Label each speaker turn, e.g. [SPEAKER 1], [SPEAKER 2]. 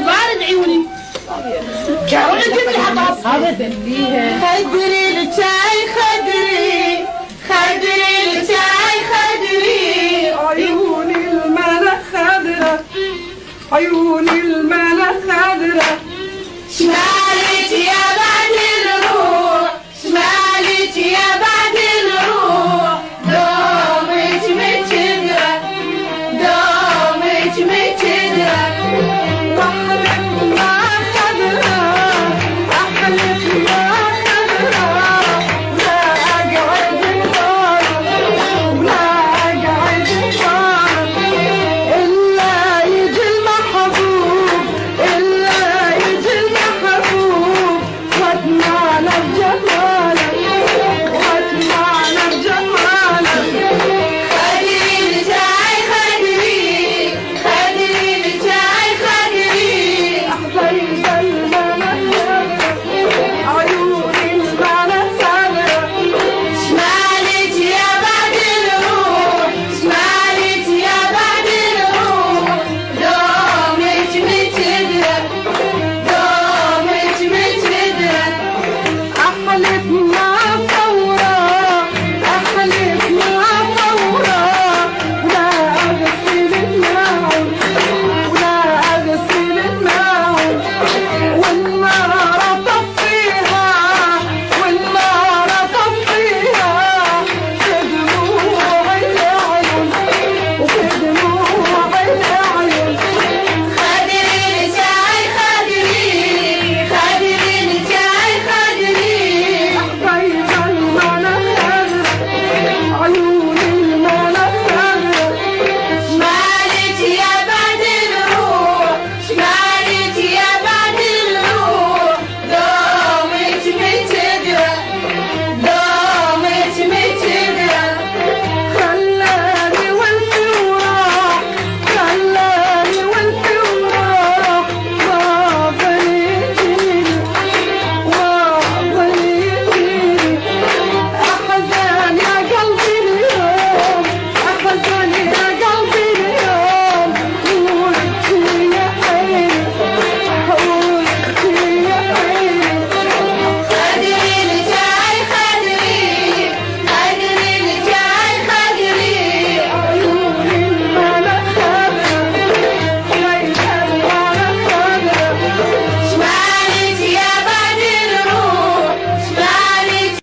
[SPEAKER 1] بارد عيوني خدري الشاي خدري خدري الشاي خدري
[SPEAKER 2] عيون الملك خضرة عيون الملك خضرة
[SPEAKER 1] شمالك يا بعد الروح شمالك يا بعد الروح دومك متجرة دومك متجرة
[SPEAKER 2] واحلف ما خضرة احلف ما خضرة ولا اقعد النار ولا اقعد النار الا يجي المحبوب الا يجي المحبوب واطمعنا بجمالك واطمعنا بجمالك
[SPEAKER 1] خدري الشاي خدري خدري الشاي خدري
[SPEAKER 2] حبيب الملك عيون الملك خضرة
[SPEAKER 1] شمالك يا بعد الروح شمالك يا بعد الروح دومك متجرة دومك متجرة
[SPEAKER 2] احلف